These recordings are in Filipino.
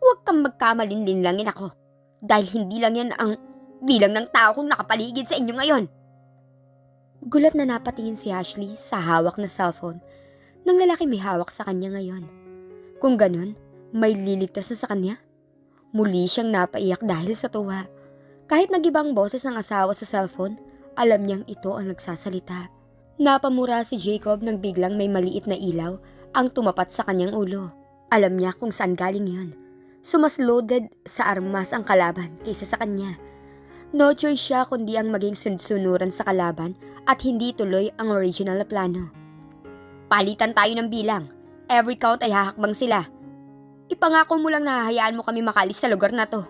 Huwag kang magkamalinlinlangin ako. Dahil hindi lang yan ang bilang ng tao kong nakapaligid sa inyo ngayon. Gulat na napatingin si Ashley sa hawak na cellphone ng lalaki may hawak sa kanya ngayon. Kung ganun, may liligtas na sa kanya? Muli siyang napaiyak dahil sa tuwa. Kahit nagibang boses ng asawa sa cellphone, alam niyang ito ang nagsasalita. Napamura si Jacob nang biglang may maliit na ilaw ang tumapat sa kanyang ulo. Alam niya kung saan galing yon. Sumas loaded sa armas ang kalaban kaysa sa kanya. No choice siya kundi ang maging sunod-sunuran sa kalaban at hindi tuloy ang original na plano. Palitan tayo ng bilang. Every count ay hahakbang sila. Ipangako mo lang na hahayaan mo kami makalis sa lugar na to.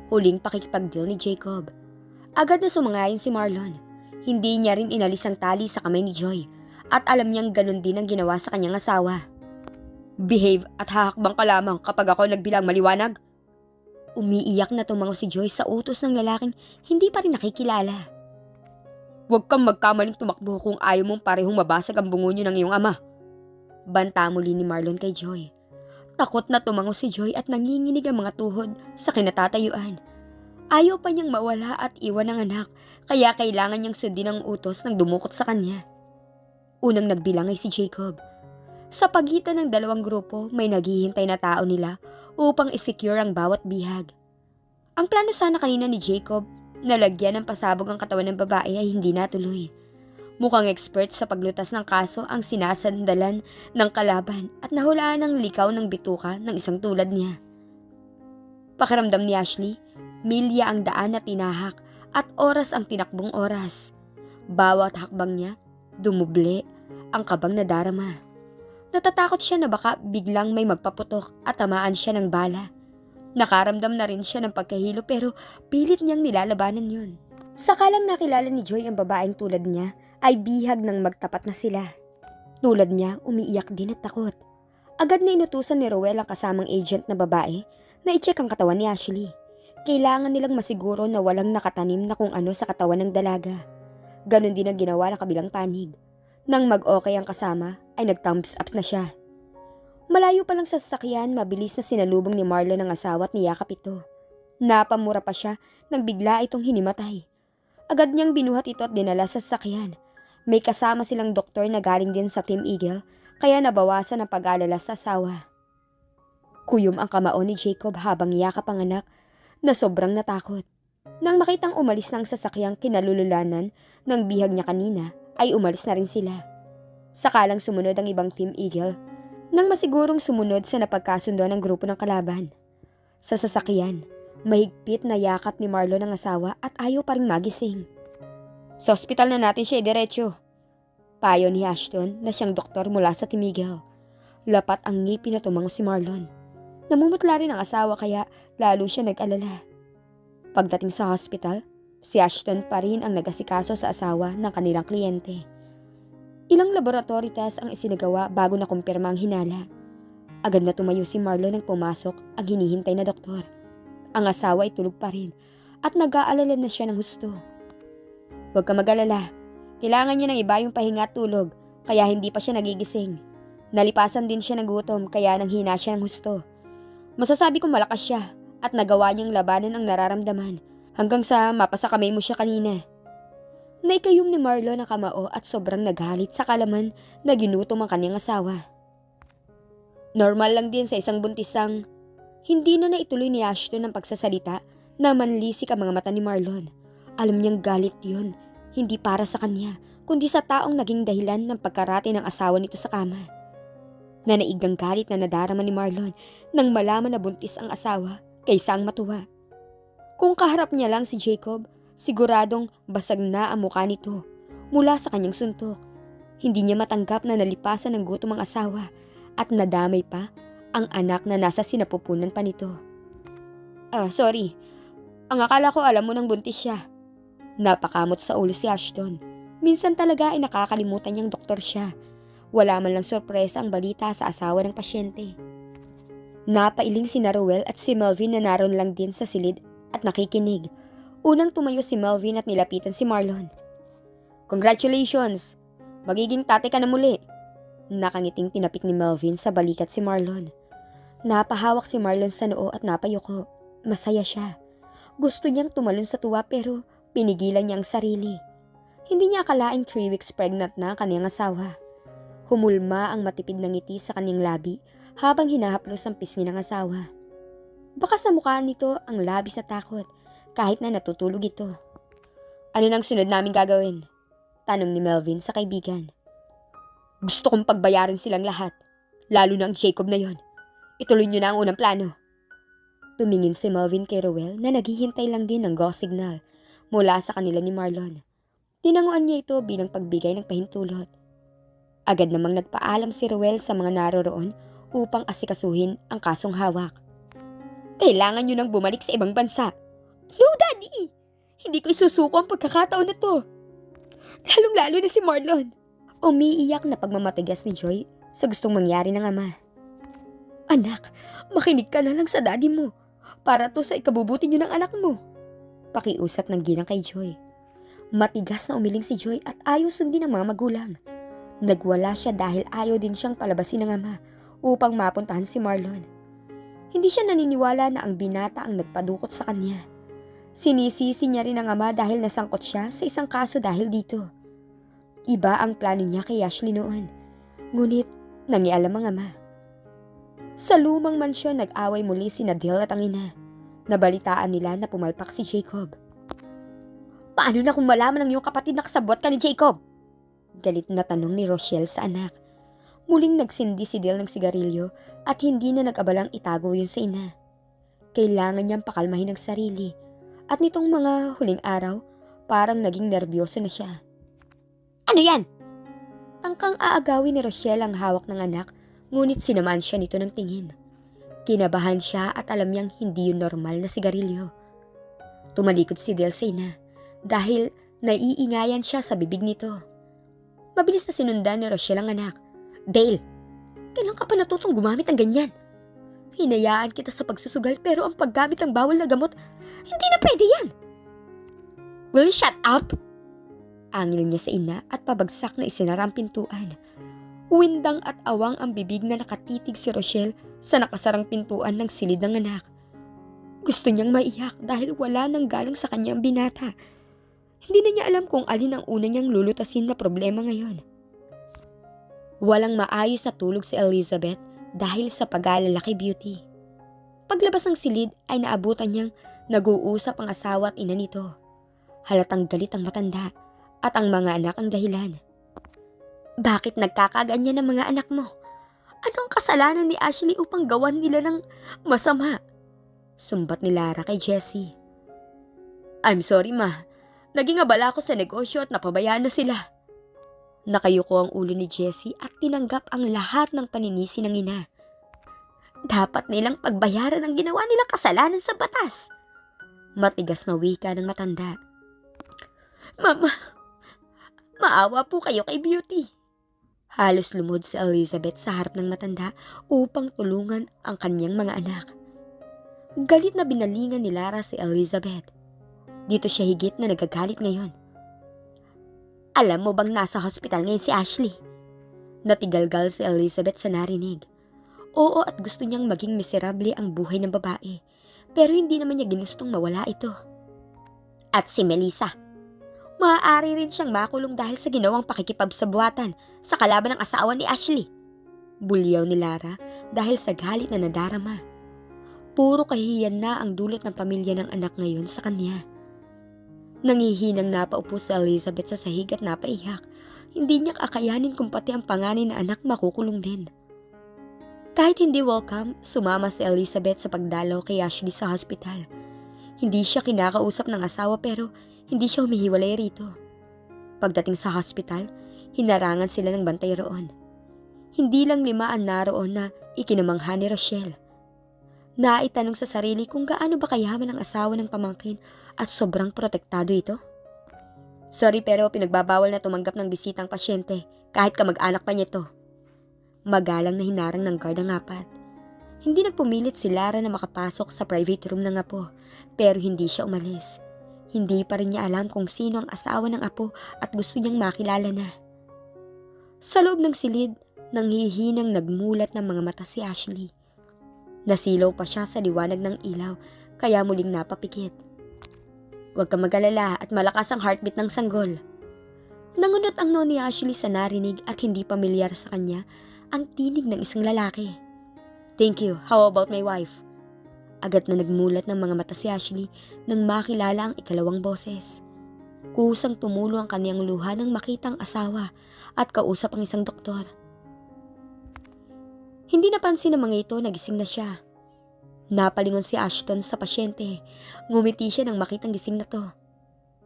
Huling pakikipagdeal ni Jacob. Agad na sumangayon si Marlon. Hindi niya rin inalis ang tali sa kamay ni Joy at alam niyang ganun din ang ginawa sa kanyang asawa. Behave at hahakbang ka lamang kapag ako nagbilang maliwanag. Umiiyak na tumango si Joy sa utos ng lalaking hindi pa rin nakikilala. Huwag kang magkamaling tumakbo kung ayaw mong parehong mabasag ang bungo niyo ng iyong ama. Banta muli ni Marlon kay Joy. Takot na tumango si Joy at nanginginig ang mga tuhod sa kinatatayuan. Ayaw pa niyang mawala at iwan ang anak, kaya kailangan niyang sundin ang utos ng dumukot sa kanya. Unang nagbilang ay si Jacob. Sa pagitan ng dalawang grupo, may naghihintay na tao nila upang isecure ang bawat bihag. Ang plano sana kanina ni Jacob na lagyan ng pasabog ang katawan ng babae ay hindi natuloy. Mukhang expert sa paglutas ng kaso ang sinasandalan ng kalaban at nahulaan ng likaw ng bituka ng isang tulad niya. Pakiramdam ni Ashley, milya ang daan na tinahak at oras ang tinakbong oras. Bawat hakbang niya, dumuble ang kabang na darama. Natatakot siya na baka biglang may magpaputok at tamaan siya ng bala. Nakaramdam na rin siya ng pagkahilo pero pilit niyang nilalabanan yun. Sakalang nakilala ni Joy ang babaeng tulad niya, ay bihag ng magtapat na sila. Tulad niya, umiiyak din at takot. Agad na inutusan ni Rowell ang kasamang agent na babae na i-check ang katawan ni Ashley. Kailangan nilang masiguro na walang nakatanim na kung ano sa katawan ng dalaga. Ganon din ang ginawa ng kabilang panig. Nang mag-okay ang kasama, ay nag-thumbs up na siya. Malayo pa lang sa sasakyan, mabilis na sinalubong ni Marlon ang asawa at niyakap ito. Napamura pa siya nang bigla itong hinimatay. Agad niyang binuhat ito at dinala sa sasakyan. May kasama silang doktor na galing din sa Team Eagle, kaya nabawasan ang pag-alala sa asawa. Kuyom ang kamao ni Jacob habang yakap ang anak na sobrang natakot. Nang makitang umalis na ang sasakyang kinalululanan ng bihag niya kanina, ay umalis na rin sila. Sakalang sumunod ang ibang Team Eagle, nang masigurong sumunod sa napagkasundo ng grupo ng kalaban. Sa sasakyan, mahigpit na yakap ni Marlon ang asawa at ayaw pa rin magising. Sa ospital na natin siya diretso. Payo ni Ashton na siyang doktor mula sa Team Eagle. Lapat ang ngipin na tumango si Marlon. Namumutla rin ang asawa kaya lalo siya nag-alala. Pagdating sa hospital, si Ashton pa rin ang nagasikaso sa asawa ng kanilang kliyente. Ilang laboratory test ang isinagawa bago nakumpirma ang hinala. Agad na tumayo si Marlon nang pumasok ang hinihintay na doktor. Ang asawa ay tulog pa rin at nag-aalala na siya ng husto. Huwag ka mag-alala. Kailangan niya ng iba yung pahinga at tulog, kaya hindi pa siya nagigising. Nalipasan din siya ng gutom, kaya nanghina siya ng husto. Masasabi kong malakas siya at nagawa niyang labanan ang nararamdaman hanggang sa mapasa kamay mo siya kanina. Naikayom ni Marlon ang kamao at sobrang naghalit sa kalaman na ginutom ang kanyang asawa. Normal lang din sa isang buntisang hindi na naituloy ni Ashton ang pagsasalita na manlisik ang mga mata ni Marlon. Alam niyang galit yun, hindi para sa kanya, kundi sa taong naging dahilan ng pagkarate ng asawa nito sa kama. Nanaigang galit na nadarama ni Marlon nang malaman na buntis ang asawa kaysa ang matuwa. Kung kaharap niya lang si Jacob, siguradong basag na ang mukha nito mula sa kanyang suntok. Hindi niya matanggap na nalipasan ng gutom ang asawa at nadamay pa ang anak na nasa sinapupunan pa nito. Sorry. Ang akala ko alam mo nang buntis siya. Napakamot sa ulo si Ashton. Minsan talaga ay nakakalimutan niyang doktor siya. Wala man lang sorpresa ang balita sa asawa ng pasyente. Napailing si Rowell at si Melvin na naroon lang din sa silid at nakikinig. Unang tumayo si Melvin at nilapitan si Marlon. Congratulations! Magiging tate ka na muli. Nakangiting tinapik ni Melvin sa balikat si Marlon. Napahawak si Marlon sa noo at napayuko. Masaya siya. Gusto niyang tumalon sa tuwa pero pinigilan niya ang sarili. Hindi niya akalaing 3 weeks pregnant na ang kanyang asawa. Humulma ang matipid na ngiti sa kanyang labi habang hinahaplos ang pisngi ng asawa. Baka sa mukha nito ang labis na takot kahit na natutulog ito. Ano nang sunod namin gagawin? Tanong ni Melvin sa kaibigan. Gusto kong pagbayaran silang lahat, lalo na ang Jacob na yon. Ituloy niyo na ang unang plano. Tumingin si Melvin kay Rowell na naghihintay lang din ng go signal mula sa kanila ni Marlon. Tinanguan niya ito bilang pagbigay ng pahintulot. Agad namang nagpaalam si Rowell sa mga naroroon upang asikasuhin ang kasong hawak. Kailangan niyo nang bumalik sa ibang bansa. No, Daddy! Hindi ko isusuko ang pagkakataon na to. Lalong-lalo na si Marlon. Umiiyak na pagmamatigas ni Joy sa gustong mangyari ng ama. Anak, makinig ka na lang sa daddy mo. Para to sa ikabubuti niyo ng anak mo. Pakiusap ng ginang kay Joy. Matigas na umiling si Joy at ayaw sundin ng mga magulang. Nagwala siya dahil ayaw din siyang palabasin ng ama upang mapuntahan si Marlon. Hindi siya naniniwala na ang binata ang nagpadukot sa kanya. Sinisisi niya rin ang ama dahil nasangkot siya sa isang kaso dahil dito. Iba ang plano niya kay Ashley noon. Ngunit nangialam ang ama. Sa lumang mansyon nag-away muli si Nadil at ang ina. Nabalitaan nila na pumalpak si Jacob. Paano na kung malaman ng iyong kapatid na kasabot ka ni Jacob? Galit na tanong ni Rochelle sa anak. Muling nagsindi si Dil ng sigarilyo at hindi na nag-abalang itago yun sa ina. Kailangan niyang pakalmahin ang sarili at nitong mga huling araw parang naging nervyoso na siya. Ano yan? Tangkang aagawin ni Rochelle ang hawak ng anak ngunit sinamaan siya nito ng tingin. Kinabahan siya at alam niyang hindi yun normal na sigarilyo. Tumalikod si Dale sa ina dahil naiingayan siya sa bibig nito. Mabilis na sinundan ni Rochelle ang anak. Dale, kailan ka pa natutong gumamit ng ganyan? Hinayaan kita sa pagsusugal pero ang paggamit ng bawal na gamot, hindi na pwede yan. Will you shut up? Angil niya sa ina at pabagsak na isinara ang pintuan. Windang at awang ang bibig na nakatitig si Rochelle sa nakasarang pintuan ng silid ng anak. Gusto niyang maiyak dahil wala nang galang sa kanyang binata. Hindi na niya alam kung alin ang una niyang lulutasin na problema ngayon. Walang maayos na tulog si Elizabeth dahil sa pag-aalala kay Beauty. Paglabas ng silid ay naabutan niyang nag-uusap ang asawa at ina nito. Halatang galit ang matanda at ang mga anak ang dahilan. Bakit nagkakaganyan ng mga anak mo? Anong kasalanan ni Ashley upang gawan nila ng masama? Sumbat ni Lara kay Jessie. I'm sorry ma, naging abala ako sa negosyo at napabayaan na sila. Nakayuko ang ulo ni Jessie at tinanggap ang lahat ng paninisi ng ina. Dapat nilang pagbayaran ang ginawa nilang kasalanan sa batas. Matigas na wika ng matanda. Mama, maawa po kayo kay Beauty. Halos lumod si Elizabeth sa harap ng matanda upang tulungan ang kanyang mga anak. Galit na binalingan ni Lara si Elizabeth. Dito siya higit na nagagalit ngayon. Alam mo bang nasa hospital ngayon si Ashley? Natigalgal si Elizabeth sa narinig. Oo at gusto niyang maging miserable ang buhay ng babae. Pero hindi naman niya ginustong mawala ito. At si Melissa. Maaari rin siyang makulong dahil sa ginawang pakikipagsabuatan sa kalaban ng asawa ni Ashley. Bulyaw ni Lara dahil sa galit na nadarama. Puro kahihiyan na ang dulot ng pamilya ng anak ngayon sa kanya. Nangihinang napaupo si Elizabeth sa sahig at napaiyak. Hindi niya kakayanin kung pati ang panganay na anak makukulong din. Kahit hindi welcome, sumama si Elizabeth sa pagdalaw kay Ashley sa hospital. Hindi siya kinakausap ng asawa pero hindi siya humihiwalay rito. Pagdating sa hospital, hinarangan sila ng bantay roon. Hindi lang 5 ang naroon na ikinamangha ni Rochelle. Naitanong sa sarili kung gaano ba kayaman ang asawa ng pamangkin at sobrang protektado ito. Sorry pero pinagbabawal na tumanggap ng bisitang pasyente kahit kamag-anak pa niya ito. Magalang na hinarang ng guard ang 4. Hindi nagpumilit si Lara na makapasok sa private room ng apo pero hindi siya umalis. Hindi pa rin niya alam kung sino ang asawa ng apo at gusto niyang makilala na. Sa loob ng silid, nanghihinang nagmulat ng mga mata si Ashley. Nasilaw pa siya sa liwanag ng ilaw kaya muling napapikit. Huwag kang mag-alala at malakas ang heartbeat ng sanggol. Nangunot ang noo ni Ashley sa narinig at hindi pamilyar sa kanya ang tinig ng isang lalaki. Thank you, how about my wife? Agad na nagmulat ng mga mata si Ashley nang makilala ang ikalawang boses. Kusang tumulo ang kaniyang luha nang makita ang asawa at kausap ang isang doktor. Hindi napansin ng mga ito na gising na siya. Napalingon si Ashton sa pasyente. Ngumiti siya nang makitang gising na to.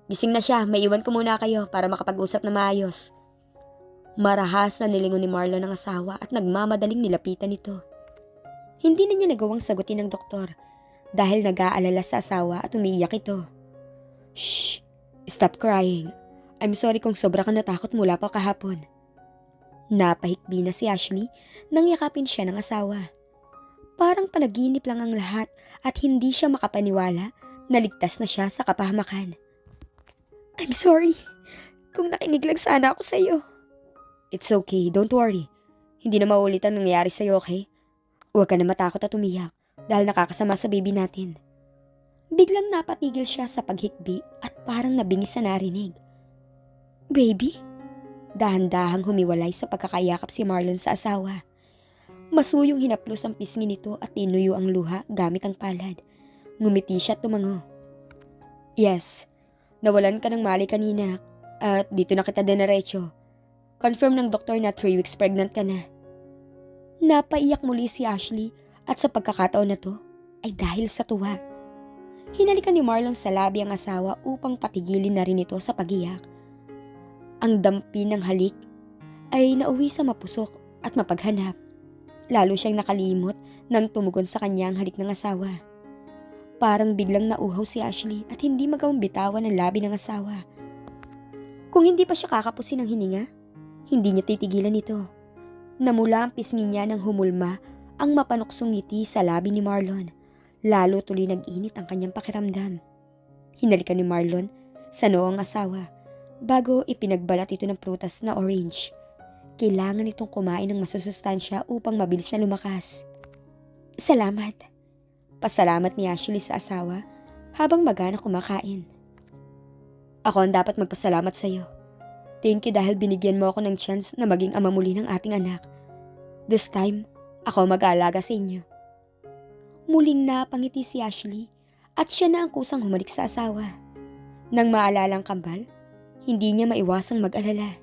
Gising na siya, may iwan ko muna kayo para makapag-usap na maayos. Marahas na nilingon ni Marlon ang asawa at nagmamadaling nilapitan ito. Hindi na niya nagawang sagutin ng doktor dahil nag-aalala sa asawa at umiiyak ito. Shh! Stop crying. I'm sorry kung sobra kang natakot mula pa kahapon. Napahikbi na si Ashley nang yakapin siya ng asawa. Parang panaginip lang ang lahat at hindi siya makapaniwala na ligtas na siya sa kapahamakan. I'm sorry. Kung nakinig lang sana ako sa iyo. It's okay, don't worry. Hindi na maulit ang nangyari sa iyo, okay? Huwag ka na matakot at umiyak dahil nakakasama sa baby natin. Biglang napatigil siya sa paghikbi at parang nabingi sa narinig. Baby? Dahan-dahang humiwalay sa pagkakayakap si Marlon sa asawa. Masuyong hinaplos ang pisngi nito at tinuyo ang luha gamit ang palad. Ngumiti siya at tumango. Yes, nawalan ka ng mali kanina at dito na kita dinaretso. Confirm ng doktor na 3 weeks pregnant ka na. Napaiyak muli si Ashley at sa pagkakataon na to ay dahil sa tuwa. Hinalikan ni Marlon sa labi ang asawa upang patigilin na rin ito sa pagiyak. Ang dampi ng halik ay nauwi sa mapusok at mapaghanap. Lalo siyang nakalimot nang tumugon sa kanya ang halik ng asawa. Parang biglang nauhaw si Ashley at hindi magawang bitawan ang labi ng asawa. Kung hindi pa siya kakapusin ng hininga, hindi niya titigilan ito. Namula ang pisngi niya nang humulma ang mapanuksong ngiti sa labi ni Marlon. Lalo tuloy nag-init ang kanyang pakiramdam. Hinalikan ni Marlon sa noo ang asawa bago ipinagbalat ito ng prutas na orange. Kailangan itong kumain ng masusustansya upang mabilis na lumakas. Salamat. Pasalamat ni Ashley sa asawa habang magana kumakain. Ako ang dapat magpasalamat sa iyo. Thank you dahil binigyan mo ako ng chance na maging ama muli ng ating anak. This time, ako mag-aalaga sa inyo. Muling napangiti si Ashley at siya na ang kusang humalik sa asawa. Nang maalala ang kambal, hindi niya maiwasang mag-alala.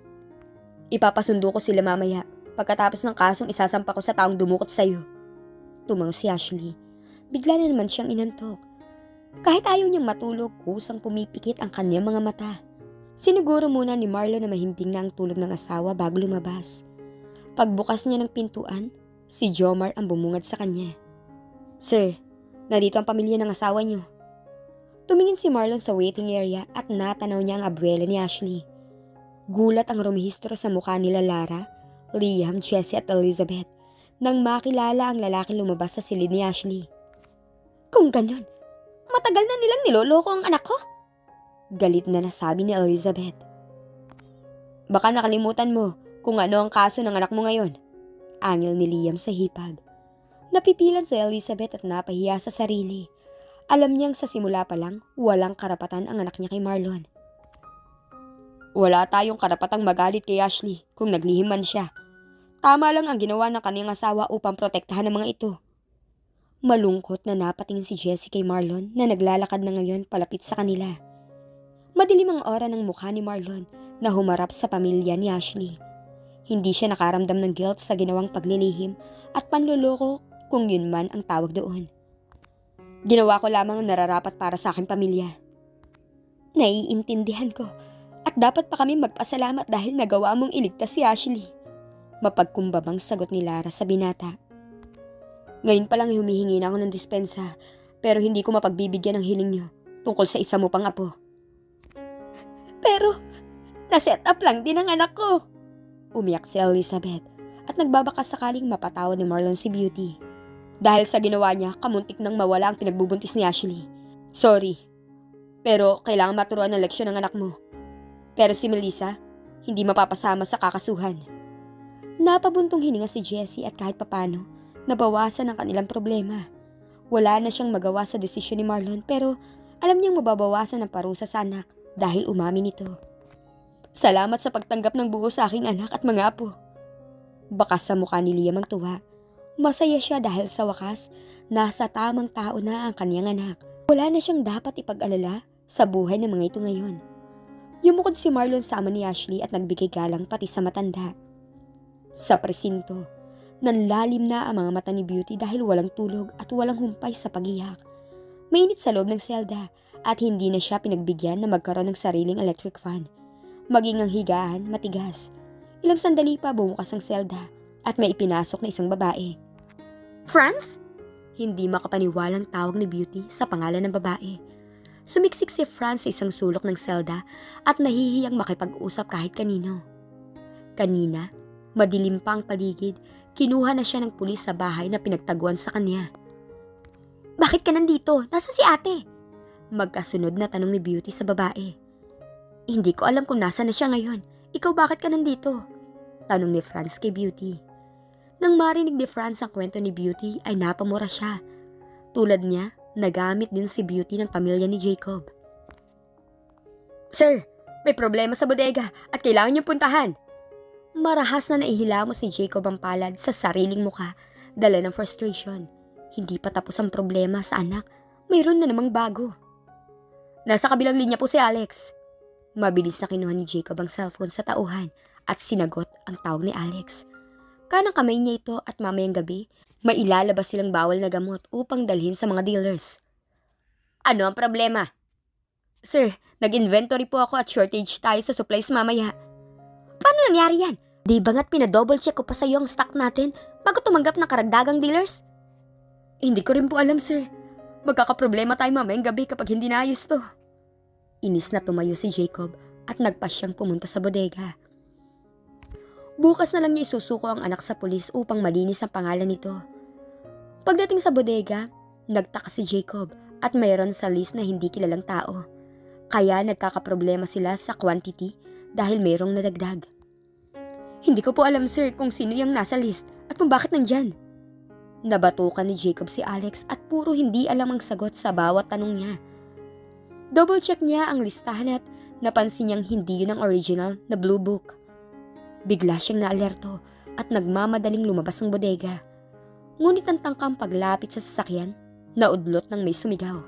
Ipapasundo ko sila mamaya. Pagkatapos ng kasong isasampa ko sa taong dumukot sa iyo. Tumango si Ashley. Bigla na naman siyang inantok. Kahit ayaw niyang matulog, kusang pumipikit ang kanyang mga mata. Siniguro muna ni Marlon na mahimbing na ang tulog ng asawa bago lumabas. Pagbukas niya ng pintuan, si Jomar ang bumungad sa kanya. Sir, nandito ang pamilya ng asawa niyo. Tumingin si Marlon sa waiting area at natanaw niya ang abuela ni Ashley. Gulat ang rumihistro sa mukha nila Lara, Liam, Jessie at Elizabeth nang makilala ang lalaking lumabas sa silid ni Ashley. Kung ganun, matagal na nilang niloloko ang anak ko. Galit na nasabi ni Elizabeth. Baka nakalimutan mo kung ano ang kaso ng anak mo ngayon. Angil ni Liam sa hipag. Napipilan si Elizabeth at napahiya sa sarili. Alam niyang sa simula pa lang, walang karapatan ang anak niya kay Marlon. Wala tayong karapatang magalit kay Ashley kung naglihim man siya. Tama lang ang ginawa ng kanyang asawa upang protektahan ang mga ito. Malungkot na napatingin si Jessie kay Marlon na naglalakad na ngayon palapit sa kanila. Madilim ang aura ng mukha ni Marlon na humarap sa pamilya ni Ashley. Hindi siya nakaramdam ng guilt sa ginawang paglilihim at panluloko kung yun man ang tawag doon. Ginawa ko lamang ang nararapat para sa aking pamilya. Naiintindihan ko at dapat pa kami magpasalamat dahil nagawa mong iligtas si Ashley. Mapagkumbabang sagot ni Lara sa binata. Ngayon pa lang humihingi na ako ng dispensa pero hindi ko mapagbibigyan ng hiling niyo tungkol sa isa mo pang apo. Pero, naset up lang din ang anak ko. Umiyak si Elizabeth at nagbabaka sakaling mapatawad ni Marlon si Beauty. Dahil sa ginawa niya, kamuntik nang mawala ang pinagbubuntis ni Ashley. Sorry, pero kailangan maturuan ng leksyon ng anak mo. Pero si Melissa, hindi mapapasama sa kakasuhan. Napabuntong hininga si Jessie at kahit papano, nabawasan ang kanilang problema. Wala na siyang magawa sa desisyon ni Marlon pero alam niyang mababawasan ang parusa sa anak dahil umamin ito. Salamat sa pagtanggap ng buo sa aking anak at mga apo. Bakas sa mukha ni Liam ang tuwa. Masaya siya dahil sa wakas, nasa tamang tao na ang kaniyang anak. Wala na siyang dapat ipag-alala sa buhay ng mga ito ngayon. Yumukod si Marlon sa ama ni Ashley at nagbigay galang pati sa matanda. Sa presinto, nanlalim na ang mga mata ni Beauty dahil walang tulog at walang humpay sa pag-iyak. Mainit sa loob ng selda at hindi na siya pinagbigyan na magkaroon ng sariling electric fan. Maging ang higaan matigas. Ilang sandali pa bumukas ang selda at may ipinasok na isang babae. Franz? Hindi makapaniwalang tawag ni Beauty sa pangalan ng babae. Sumiksik si Franz sa isang sulok ng selda at nahihiyang makipag-usap kahit kanino. Kanina, madilim pa ang paligid, kinuha na siya ng pulis sa bahay na pinagtaguan sa kanya. Bakit ka nandito? Nasa si ate? Magkasunod na tanong ni Beauty sa babae. Hindi ko alam kung nasa na siya ngayon. Ikaw bakit ka nandito? Tanong ni Franz kay Beauty. Nang marinig ni Franz ang kwento ni Beauty ay napamura siya. Tulad niya, nagamit din si Beauty ng pamilya ni Jacob. Sir, may problema sa bodega at kailangan niyong puntahan. Marahas na naihilamos ni Jacob ang palad sa sariling mukha, dala ng frustration. Hindi pa tapos ang problema sa anak, mayroon na namang bago. Nasa kabilang linya po si Alex. Mabilis na kinuha ni Jacob ang cellphone sa tauhan at sinagot ang tawag ni Alex. Kanang kamay niya ito at mamayang gabi, mailalabas silang bawal na gamot upang dalhin sa mga dealers. Ano ang problema? Sir, nag-inventory po ako at shortage tayo sa supplies mamaya. Paano nangyari yan? Di ba nga't pinadouble check ko pa sa iyo ang stock natin bago tumanggap ng karagdagang dealers? Hindi ko rin po alam, sir. Magkakaproblema tayo mamayang gabi kapag hindi naayos to. Inis na tumayo si Jacob at nagpasyang pumunta sa bodega. Bukas na lang niya isusuko ang anak sa pulis upang malinis ang pangalan nito. Pagdating sa bodega, nagtaka si Jacob at mayroon sa list na hindi kilalang tao. Kaya nagkakaproblema sila sa quantity dahil mayroong nadagdag. Hindi ko po alam, sir, kung sino yung nasa list at kung bakit nandyan. Nabatukan ni Jacob si Alex at puro hindi alam ang sagot sa bawat tanong niya. Double check niya ang listahan at napansin niyang hindi yun ang original na blue book. Bigla siyang naalerto at nagmamadaling lumabas ng bodega. Ngunit ang tangkang paglapit sa sasakyan, naudlot ng may sumigaw.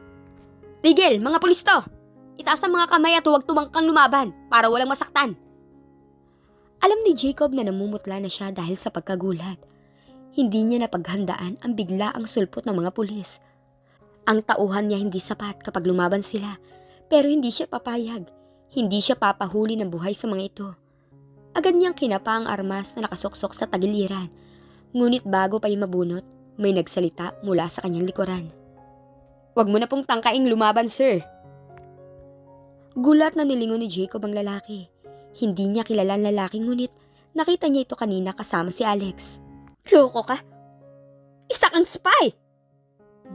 Tigil, mga pulis to! Itaas ang mga kamay at huwag tumangkang lumaban para walang masaktan. Alam ni Jacob na namumutla na siya dahil sa pagkagulat. Hindi niya napaghandaan ang biglaang sulpot ng mga pulis. Ang tauhan niya hindi sapat kapag lumaban sila, pero hindi siya papayag. Hindi siya papahuli ng buhay sa mga ito. Agad niyang kinapa ang armas na nakasuksok sa tagiliran. Ngunit bago pa yung mabunot, may nagsalita mula sa kanyang likuran. Huwag mo na pong tangkaing lumaban, sir. Gulat na nilingon ni Jacob ang lalaki. Hindi niya kilala ang lalaki ngunit nakita niya ito kanina kasama si Alex. Loko ka? Isa kang spy!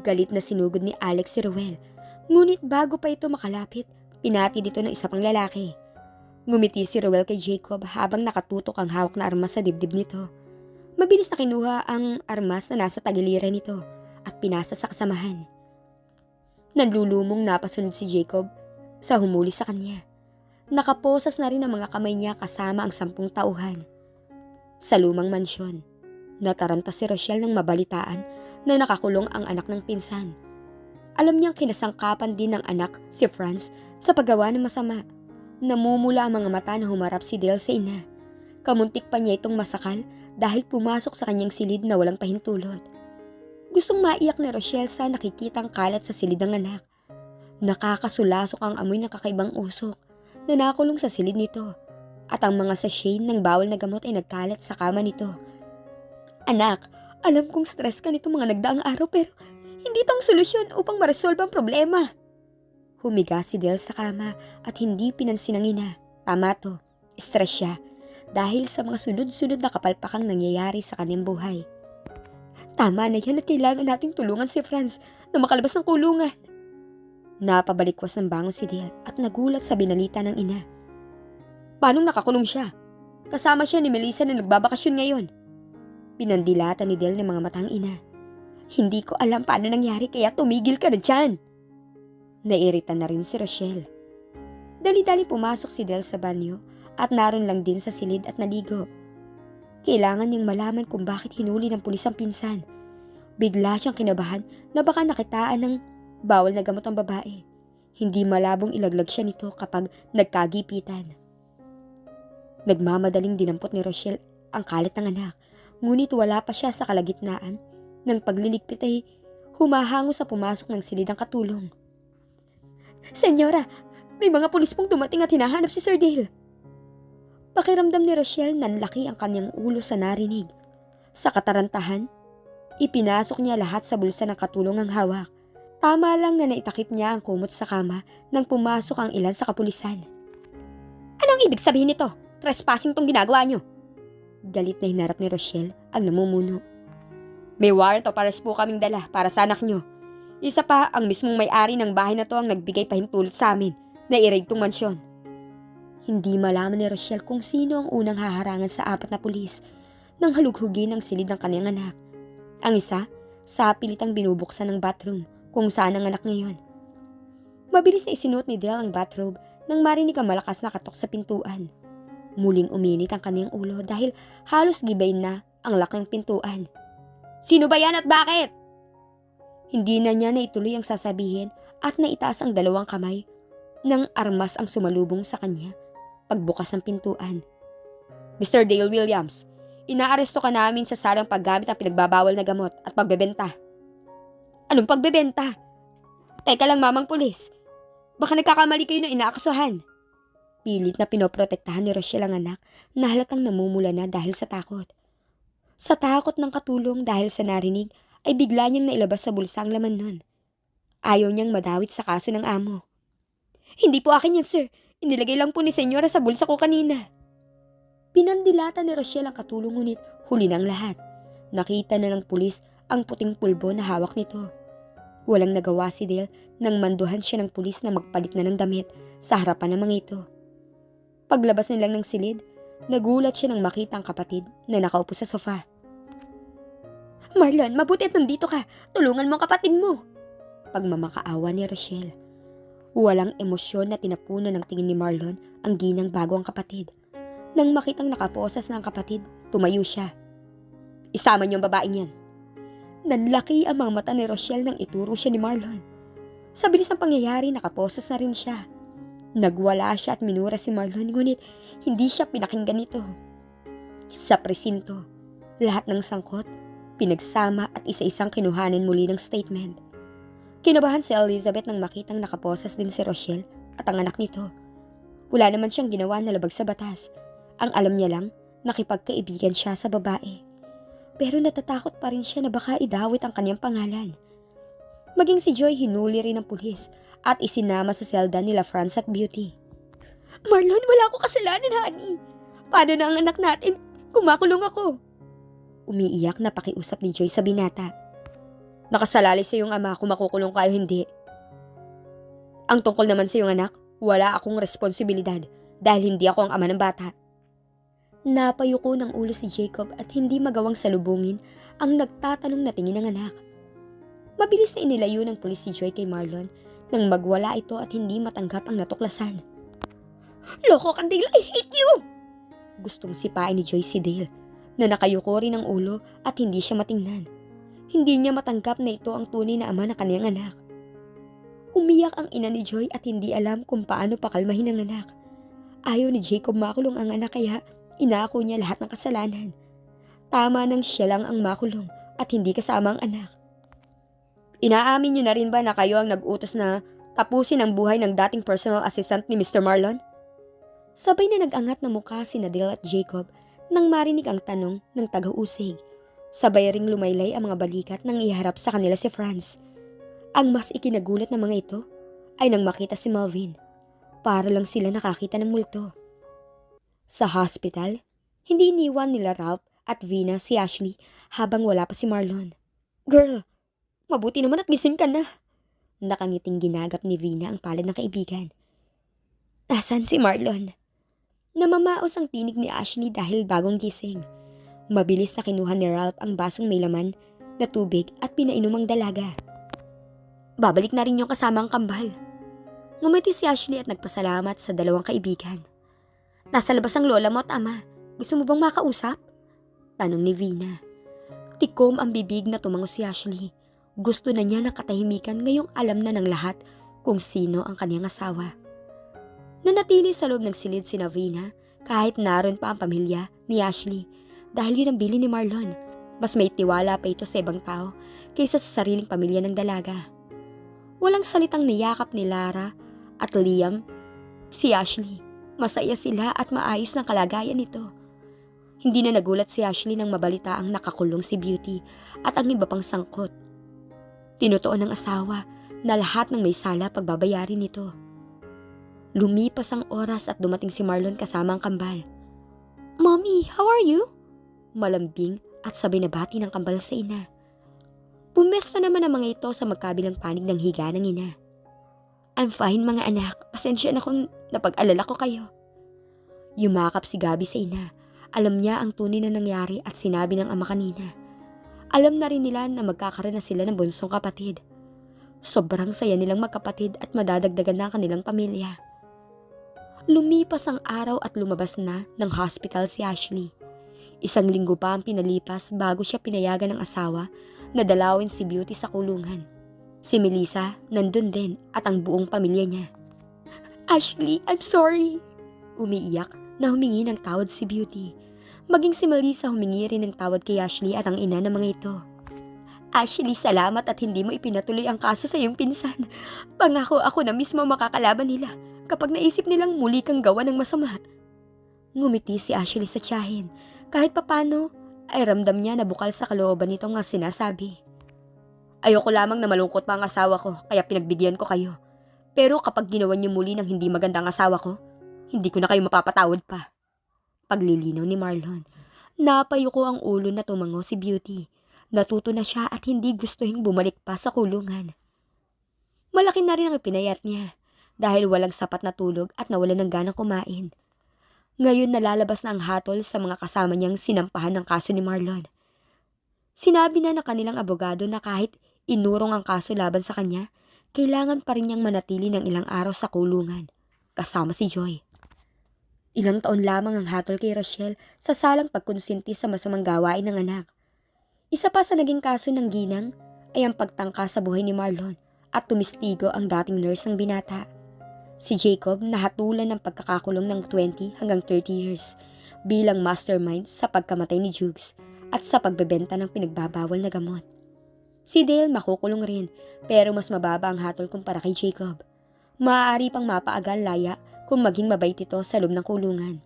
Galit na sinugod ni Alex si Ruel. Ngunit bago pa ito makalapit, pinati dito ng isa pang lalaki. Ngumiti si Ruel kay Jacob habang nakatutok ang hawak na armas sa dibdib nito. Mabilis na kinuha ang armas na nasa tagiliran nito at pinasa sa kasamahan. Nanlulumong napasunod si Jacob sa humuli sa kanya. Nakaposas na rin ang mga kamay niya kasama ang 10 tauhan. Sa lumang mansyon, nataranta si Rochelle nang mabalitaan na nakakulong ang anak ng pinsan. Alam niyang kinasangkapan din ng anak si Franz sa paggawa ng masama. Namumula ang mga mata na humarap si Dale sa ina. Kamuntik pa niya itong masakal dahil pumasok sa kanyang silid na walang pahintulot. Gustong maiyak ni Rochelle sa nakikitang kalat sa silid ng anak. Nakakasulasok ang amoy ng kakaibang usok na nakulong sa silid nito at ang mga sachet ng bawal na gamot ay nagkalat sa kama nito. Anak, alam kong stress ka nito mga nagdaang araw pero hindi ito ang solusyon upang maresolve ang problema. Humiga si Dale sa kama at hindi pinansin ng ina. Tama to, stress siya dahil sa mga sunod-sunod na kapalpakang nangyayari sa kanyang buhay. Tama na yan at kailangan nating tulungan si Franz na makalabas ng kulungan. Napabalikwas ng bangon si Dale at nagulat sa binalita ng ina. Paanong nakakulong siya? Kasama siya ni Melissa na nagbabakasyon ngayon. Pinandilata ni Del ng mga matang ina. Hindi ko alam paano nangyari kaya tumigil ka na dyan. Nairita na rin si Rochelle. Dali-dali pumasok si Del sa banyo at naroon lang din sa silid at naligo. Kailangan niyang malaman kung bakit hinuli ng pulis ang pinsan. Bigla siyang kinabahan na baka nakitaan ng bawal na gamot ang babae. Hindi malabong ilaglag siya nito kapag nagkagipitan. Nagmamadaling dinampot ni Rochelle ang kalat ng anak, ngunit wala pa siya sa kalagitnaan. Nang pagliligpit ay humahango sa pumasok ng silid ang katulong. Senyora, may mga pulis pong dumating at hinahanap si Sir Dale. Pakiramdam ni Rochelle nanlaki ang kanyang ulo sa narinig. Sa katarantahan, ipinasok niya lahat sa bulsa ng katulong ang hawak. Tama lang na naitakip niya ang kumot sa kama nang pumasok ang ilan sa kapulisan. Anong ibig sabihin nito? Trespassing tong ginagawa niyo. Galit na hinarap ni Rochelle ang namumuno. May warrant of arrest po kaming dala para sa anak niyo. Isa pa, ang mismong may-ari ng bahay na to ang nagbigay pahintulot sa amin na i-raid tong mansyon. Hindi malaman ni Rochelle kung sino ang unang haharangan sa apat na pulis nang halughugin ang silid ng kanyang anak. Ang isa, sa pilitang binubuksan ng bathroom kung saan ang anak ngayon. Mabilis na isinuot ni Del ang bathrobe nang marinig ang malakas na katok sa pintuan. Muling uminit ang kanyang ulo dahil halos gibay na ang lock ng pintuan. Sino ba yan at bakit? Hindi na niya naituloy ang sasabihin at naitaas ang dalawang kamay nang armas ang sumalubong sa kanya pagbukas ng pintuan. Mr. Dale Williams, inaaresto ka namin sa salang paggamit ng pinagbabawal na gamot at pagbebenta. Anong pagbebenta? Teka lang mamang pulis. Baka nagkakamali kayo na inaakasuhan. Pilit na pinoprotektahan ni Rochelle ang anak na halatang namumula na dahil sa takot. Sa takot ng katulong dahil sa narinig ay bigla niyang nailabas sa bulsa ang laman nun. Ayaw niyang madawit sa kaso ng amo. Hindi po akin yan, sir. Inilagay lang po ni Senyora sa bulsa ko kanina. Pinandilata ni Rochelle ang katulong ngunit huli ng lahat. Nakita na ng pulis ang puting pulbo na hawak nito. Walang nagawa si Dale nang manduhan siya ng pulis na magpalit na ng damit sa harapan ng mga ito. Paglabas nilang ng silid, nagulat siya nang makita ang kapatid na nakaupo sa sofa. Marlon, mabuti at nandito ka. Tulungan mo ang kapatid mo. Pagmamakaawa ni Rochelle. Walang emosyon na tinapunan ng tingin ni Marlon ang ginang bago ang kapatid. Nang makitang nakaposas na ang kapatid, tumayo siya. Isama niyo ang babaeng yan. Nanlaki ang mga mata ni Rochelle nang ituro siya ni Marlon. Sa bilis ng pangyayari, nakaposas na rin siya. Nagwala siya at minura si Marlon ngunit hindi siya pinakinggan nito. Sa presinto, lahat ng sangkot, pinagsama at isa-isang kinuhanan muli ng statement. Kinabahan si Elizabeth nang makitang nakaposas din si Rochelle at ang anak nito. Wala naman siyang ginawa na labag sa batas. Ang alam niya lang, nakipagkaibigan siya sa babae. Pero natatakot pa rin siya na baka idawit ang kanyang pangalan. Maging si Joy hinuli rin ng pulis at isinama sa selda nila Franz at Beauty. Marlon, wala ako kasalanan, honey. Paano na ang anak natin? Kumakulong ako. Umiiyak na pakiusap ni Joy sa binata. Nakasalali sa iyong ama kung makukulong ka o hindi. Ang tungkol naman sa iyong anak, wala akong responsibilidad dahil hindi ako ang ama ng bata. Napayuko ng ulo si Jacob at hindi magawang salubungin ang nagtatanong na tingin ng anak. Mabilis na inilayo ng pulis si Joy kay Marlon nang magwala ito at hindi matanggap ang natuklasan. Loko kang Dale, I hate you! Gustong sipain ni Joy si Dale na nakayuko rin ang ulo at hindi siya matingnan. Hindi niya matanggap na ito ang tunay na ama ng kaniyang anak. Umiyak ang ina ni Joy at hindi alam kung paano pakalmahin ang anak. Ayaw ni Jacob makulong ang anak kaya inako niya lahat ng kasalanan. Tama nang siya lang ang makulong at hindi kasama ang anak. Inaamin niyo na rin ba na kayo ang nag-utos na tapusin ang buhay ng dating personal assistant ni Mr. Marlon? Sabay na nag-angat na mukha si Dale at Jacob nang marinig ang tanong ng taga-usig. Sabay ring lumaylay ang mga balikat nang iharap sa kanila si Franz. Ang mas ikinagulat ng mga ito ay nang makita si Melvin. Para lang sila nakakita ng multo. Sa hospital, hindi iniwan nila Ralph at Vina si Ashley habang wala pa si Marlon. Girl, mabuti naman at gising ka na. Nakangiting ginagap ni Vina ang palad ng kaibigan. Nasaan si Marlon? Namamaos ang tinig ni Ashley dahil bagong gising. Mabilis na kinuha ni Ralph ang basong may laman na tubig at pinainom ang dalaga. Babalik na rin yung kasamang kambal. Ngumiti si Ashley at nagpasalamat sa dalawang kaibigan. Nasa labas ang lola mo at ama. Gusto mo bang makausap? Tanong ni Vina. Tikom ang bibig na tumango si Ashley. Gusto na niya ng katahimikan ngayong alam na ng lahat kung sino ang kanyang asawa. Nanatili sa loob ng silid si Vina kahit naroon pa ang pamilya ni Ashley dahil yun ang bili ni Marlon. Mas may tiwala pa ito sa ibang tao kaysa sa sariling pamilya ng dalaga. Walang salitang niyakap ni Lara at Liam si Ashley. Masaya sila at maayos ng kalagayan nito. Hindi na nagulat si Ashley nang mabalita ang nakakulong si Beauty at ang iba pang sangkot. Tinutuon ng asawa na lahat ng may sala pagbabayarin nito. Lumipas ang oras at dumating si Marlon kasama ang kambal. Mommy, how are you? Malambing at sabay na bati ng kambal sa ina. Pumesta naman ang mga ito sa magkabilang panig ng higa ng ina. I'm fine mga anak, pasensya na kung napag-alala ko kayo. Yumakap si Gabi sa ina. Alam niya ang tunay na nangyari at sinabi ng ama kanina. Alam na rin nila na magkakaroon na sila ng bunsong kapatid. Sobrang saya nilang magkapatid at madadagdagan na ang kanilang pamilya. Lumipas ang araw at lumabas na ng hospital si Ashley. 1 linggo pa ang pinalipas bago siya pinayagan ng asawa na dalawin si Beauty sa kulungan. Si Melissa nandun din at ang buong pamilya niya. Ashley, I'm sorry. Umiiyak na humingi ng tawad si Beauty. Maging si Melissa humingi rin ng tawad kay Ashley at ang ina ng mga ito. Ashley, salamat at hindi mo ipinatuloy ang kaso sa iyong pinsan. Pangako ako na mismo makakalaban nila kapag naisip nilang muli kang gawa ng masama. Ngumiti si Ashley sa tiyahin. Kahit papano ay ramdam niya na bukal sa kalooban nito nga sinasabi. Ayoko lamang na malungkot pa ang asawa ko kaya pinagbigyan ko kayo. Pero kapag ginawa niyo muli ng hindi magandang asawa ko, hindi ko na kayo mapapatawad pa. Paglilinaw ni Marlon. Napayuko ang ulo na tumango si Beauty. Natuto na siya at hindi gustuhin bumalik pa sa kulungan. Malaki na rin ang ipinayat niya dahil walang sapat na tulog at nawalan ng ganang kumain. Ngayon nalalabas na ang hatol sa mga kasama niyang sinampahan ng kaso ni Marlon. Sinabi na ng kanilang abogado na kahit inurong ang kaso laban sa kanya, kailangan pa rin niyang manatili ng ilang araw sa kulungan, kasama si Joy. Ilang taon lamang ang hatol kay Rachel sa salang pagkonsinti sa masamang gawain ng anak. Isa pa sa naging kaso ng ginang ay ang pagtangka sa buhay ni Marlon at tumistigo ang dating nurse ng binata. Si Jacob nahatulan ng pagkakakulong ng 20 hanggang 30 years bilang mastermind sa pagkamatay ni Jukes at sa pagbebenta ng pinagbabawal na gamot. Si Dale makukulong rin pero mas mababa ang hatol kumpara kay Jacob. Maaari pang mapaagal laya kung maging mabait ito sa loob ng kulungan.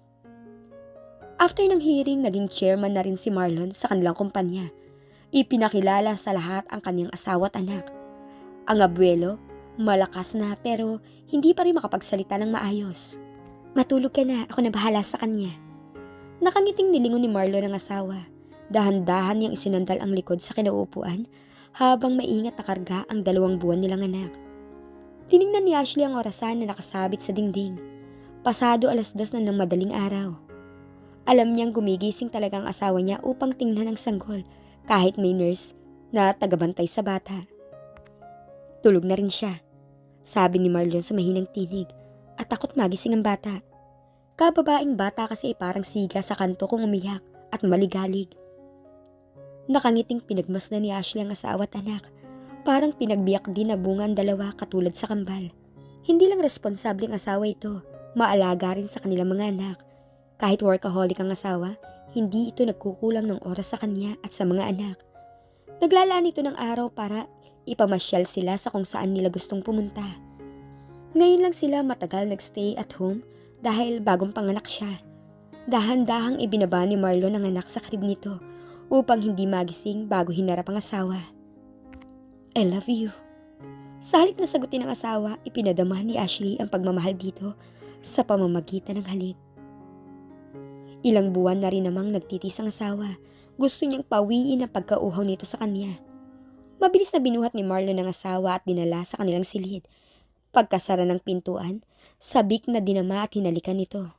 After ng hearing, naging chairman na rin si Marlon sa kanilang kumpanya. Ipinakilala sa lahat ang kanyang asawa at anak. Ang abuelo, malakas na pero hindi pa rin makapagsalita ng maayos. Matulog ka na, ako na bahala sa kanya. Nakangiting nilingon ni Marlon ang asawa. Dahan-dahan niyang isinandal ang likod sa kinauupuan habang maingat na karga ang 2 buwan nilang anak. Tiningnan ni Ashley ang orasan na nakasabit sa dingding. Pasado 2:00 na ng madaling araw. Alam niyang gumigising talaga ang asawa niya upang tingnan ang sanggol kahit may nurse na tagabantay sa bata. Tulog na rin siya, sabi ni Marlon sa mahinang tinig at takot magising ang bata. Kababaeng bata kasi ay parang siga sa kanto kung umiyak at maligalig. Nakangiting pinagmasdan ni Ashley ang asawa at anak. Parang pinagbiyak din na bunga ang dalawa katulad sa kambal. Hindi lang responsable ang asawa ito, maalaga rin sa kanilang mga anak. Kahit workaholic ang asawa, hindi ito nagkukulang ng oras sa kanya at sa mga anak. Naglalaan ito ng araw para ipamasyal sila sa kung saan nila gustong pumunta. Ngayon lang sila matagal nagstay at home dahil bagong panganak siya. Dahan-dahang ibinaba ni Marlon ang anak sa crib nito upang hindi magising bago hinarap ang asawa. I love you. Sa halip na sagutin ng asawa, ipinadama ni Ashley ang pagmamahal dito sa pamamagitan ng halik. Ilang buwan na rin namang nagtitis ang asawa. Gusto niyang pawiin ang pagkauhaw nito sa kanya. Mabilis na binuhat ni Marlon ang asawa at dinala sa kanilang silid. Pagkasara ng pintuan, sabik na dinama at hinalikan nito.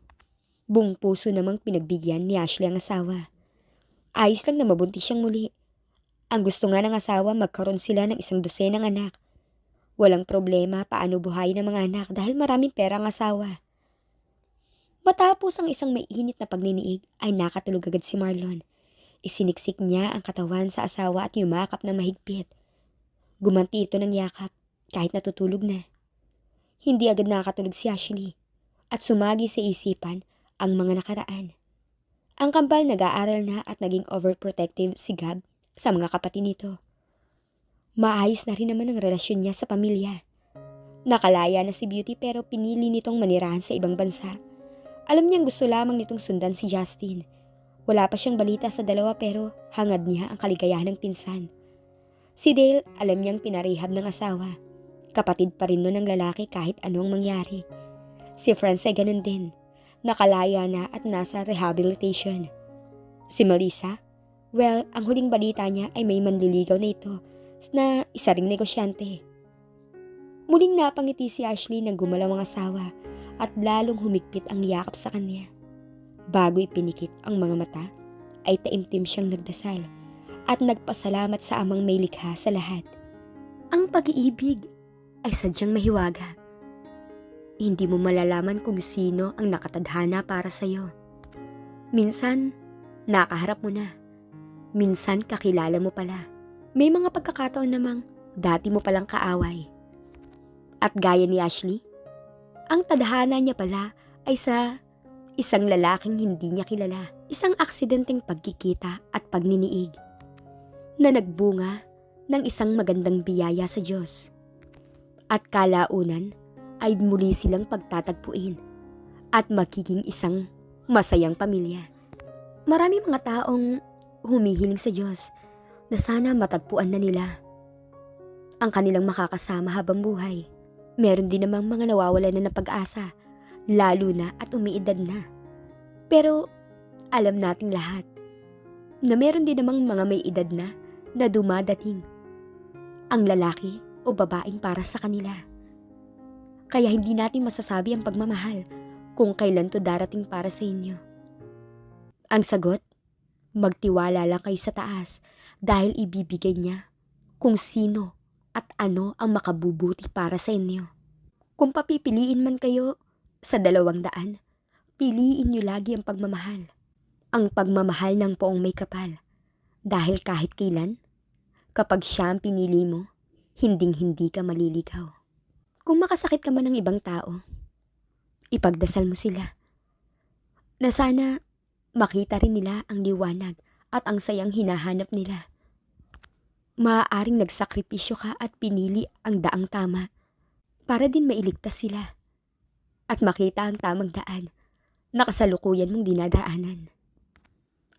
Buong puso namang pinagbigyan ni Ashley ang asawa. Ayos lang na mabuntis siyang muli. Ang gusto nga ng asawa magkaroon sila ng 12 anak. Walang problema paano buhayin ng mga anak dahil maraming pera ang asawa. Matapos ang isang mainit na pagniniig ay nakatulog agad si Marlon. Isiniksik niya ang katawan sa asawa at yumakap na mahigpit. Gumanti ito ng yakap kahit natutulog na. Hindi agad nakakatulog si Ashley at sumagi sa isipan ang mga nakaraan. Ang kambal nag-aaral na at naging overprotective si Gab sa mga kapatid nito. Maayos na rin naman ang relasyon niya sa pamilya. Nakalaya na si Beauty pero pinili nitong manirahan sa ibang bansa. Alam niyang gusto lamang nitong sundan si Justin. Wala pa siyang balita sa dalawa pero hangad niya ang kaligayahan ng pinsan. Si Dale, alam niyang pinarehab ng asawa. Kapatid pa rin nun ng lalaki kahit anong mangyari. Si Franz ay ganun din. Nakalaya na at nasa rehabilitation. Si Melissa, well, ang huling balita niya ay may manliligaw na ito na isa ring negosyante. Muling napangiti si Ashley nang gumalaw ang asawa at lalong humigpit ang yakap sa kanya. Bago ipinikit ang mga mata, ay taimtim siyang nagdasal at nagpasalamat sa amang may likha sa lahat. Ang pag-iibig ay sadyang mahiwaga. Hindi mo malalaman kung sino ang nakatadhana para sa'yo. Minsan, nakaharap mo na. Minsan, kakilala mo pala. May mga pagkakataon namang dati mo palang kaaway. At gaya ni Ashley, ang tadhana niya pala ay sa isang lalaking hindi niya kilala. Isang aksidenteng pagkikita at pagniniig na nagbunga ng isang magandang biyaya sa Diyos. At kalaunan ay muli silang pagtatagpuin at magiging isang masayang pamilya. Marami mga taong humihiling sa Diyos na sana matagpuan na nila ang kanilang makakasama habang buhay. Meron din namang mga nawawalan na ng pag-asa, lalo na at umiidad na. Pero alam nating lahat na meron din namang mga may edad na dumadating ang lalaki o babaeng para sa kanila. Kaya hindi natin masasabi ang pagmamahal kung kailan to darating para sa inyo. Ang sagot, magtiwala lang kayo sa taas dahil ibibigay niya kung sino at ano ang makabubuti para sa inyo. Kung papipiliin man kayo sa 200, piliin niyo lagi ang pagmamahal. Ang pagmamahal ng poong may kapal. Dahil kahit kailan, kapag siya ang pinili mo, hinding-hindi ka maliligaw. Kung makasakit ka man ng ibang tao, ipagdasal mo sila na sana makita rin nila ang liwanag at ang sayang hinahanap nila. Maaaring nagsakripisyo ka at pinili ang daang tama para din mailigtas sila at makita ang tamang daan na kasalukuyan mong dinadaanan.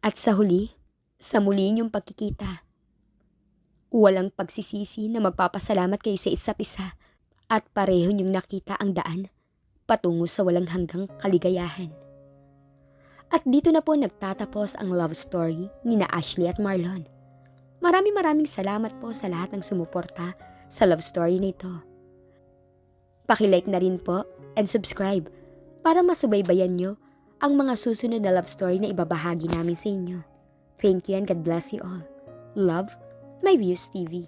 At sa huli, sa muli niyong pagkikita, walang pagsisisi na magpapasalamat kayo sa isa't isa at pareho niyong nakita ang daan patungo sa walang hanggang kaligayahan. At dito na po nagtatapos ang love story ni na Ashley at Marlon. Maraming salamat po sa lahat ng sumuporta sa love story nito. Paki-like na rin po and subscribe para masubaybayan nyo ang mga susunod na love story na ibabahagi namin sa inyo. Thank you and God bless you all. Love, My Views TV.